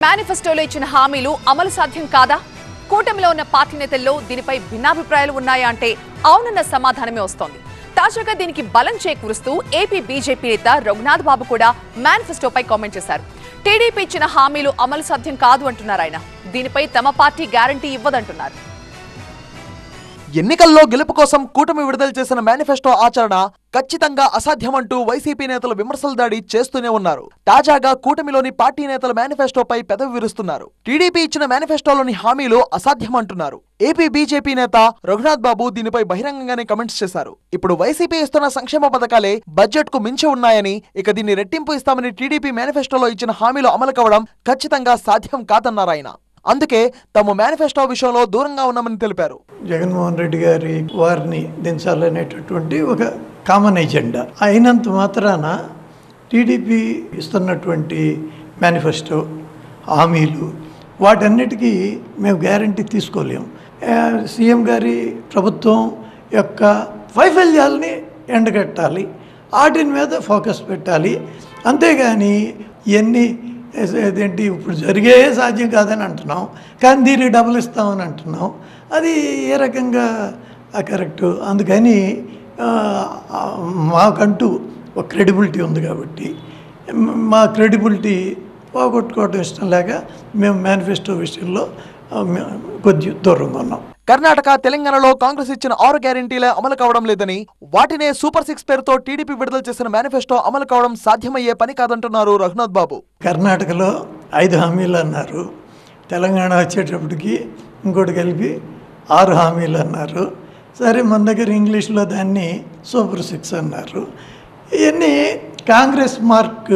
మేనిఫెస్టోలో ఇచ్చిన హామీలు అమలు సాధ్యం కాదా? కూటమిలో ఉన్న పార్టీ నేతల్లో దీనిపై భిన్నాభిప్రాయాలు ఉన్నాయా అంటే అవునన్న సమాధానమే వస్తోంది. తాజాగా దీనికి బలం చేకూరుస్తూ ఏపీ బీజేపీ నేత రఘునాథ్ బాబు కూడా మేనిఫెస్టోపై కామెంట్ చేశారు. టీడీపీ ఇచ్చిన హామీలు అమలు సాధ్యం కాదు అంటున్నారు ఆయన. దీనిపై తమ పార్టీ గ్యారంటీ ఇవ్వదంటున్నారు. ఎన్నికల్లో గెలుపు కోసం కూటమి విడుదల చేసిన మేనిఫెస్టో ఆచరణ ఖచ్చితంగా అసాధ్యమంటూ వైసీపీ నేతలు విమర్శల దాడి చేస్తూనే ఉన్నారు. తాజాగా కూటమిలోని పార్టీ నేతల మేనిఫెస్టోపై పెదవి విరుస్తున్నారు. టీడీపీ ఇచ్చిన మేనిఫెస్టోలోని హామీలు అసాధ్యమంటున్నారు. ఏపీ బీజేపీ నేత రఘునాథ్ బాబు దీనిపై బహిరంగంగానే కమెంట్స్ చేశారు. ఇప్పుడు వైసీపీ ఇస్తున్న సంక్షేమ పథకాలే బడ్జెట్ కు మించి ఉన్నాయని, ఇక దీన్ని రెట్టింపు ఇస్తామని టీడీపీ మేనిఫెస్టోలో ఇచ్చిన హామీలు అమలు కావడం ఖచ్చితంగా సాధ్యం కాదన్నారు ఆయన. అందుకే తమ మేనిఫెస్టో విషయంలో దూరంగా ఉన్నామని తెలిపారు. జగన్మోహన్ రెడ్డి గారి వారిని దించాలనేటటువంటి ఒక కామన్ ఎజెండా అయినంత మాత్రాన టీడీపీ ఇస్తున్నటువంటి మేనిఫెస్టో హామీలు వాటన్నిటికీ మేము గ్యారంటీ తీసుకోలేము. సీఎం గారి ప్రభుత్వం యొక్క వైఫల్యాలని ఎండగట్టాలి, వాటి మీద ఫోకస్ పెట్టాలి. అంతేగాని ఇవన్నీ అదేంటి ఇప్పుడు జరిగే సాధ్యం కాదని అంటున్నాం, కానీ దీనికి డబుల్ ఇస్తామని అంటున్నాం. అది ఏ రకంగా కరెక్టు? అందుకని మాకంటూ ఒక క్రెడిబిలిటీ ఉంది కాబట్టి మా క్రెడిబిలిటీ పోగొట్టుకోవడం ఇష్టం లేక మేము మేనిఫెస్టో విషయంలో కొద్ది దూరంగా ఉన్నాం. కర్ణాటక, తెలంగాణలో కాంగ్రెస్ ఇచ్చిన 6 గ్యారెంటీలే అమలు కావడం లేదని, వాటినే సూపర్ 6 పేరుతో టీడీపీ విడుదల చేసిన మేనిఫెస్టో అమలు కావడం సాధ్యమయ్యే పని కాదంటున్నారు రఘునాథ్ బాబు. కర్ణాటకలో 5 హామీలు అన్నారు, తెలంగాణ వచ్చేటప్పటికి ఇంకోటి కలిపి 6 హామీలు అన్నారు. సరే, మన దగ్గర ఇంగ్లీష్లో దాన్ని సూపర్ 6 అన్నారు. ఇవన్నీ కాంగ్రెస్ మార్క్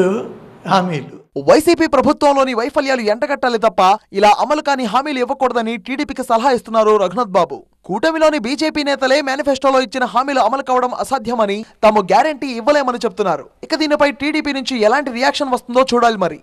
హామీలు. వైసీపీ ప్రభుత్వంలోని వైఫల్యాలు ఎంటగట్టాలి తప్ప ఇలా అమలు కాని హామీలు ఇవ్వకూడదని టీడీపీకి సలహా ఇస్తున్నారు రఘునాథ్ బాబు. కూటమిలోని బీజేపీ నేతలే మేనిఫెస్టోలో ఇచ్చిన హామీలు అమలు కావడం అసాధ్యమని, తాము గ్యారంటీ ఇవ్వలేమని చెప్తున్నారు. ఇక దీనిపై టీడీపీ నుంచి ఎలాంటి రియాక్షన్ వస్తుందో చూడాలి మరి.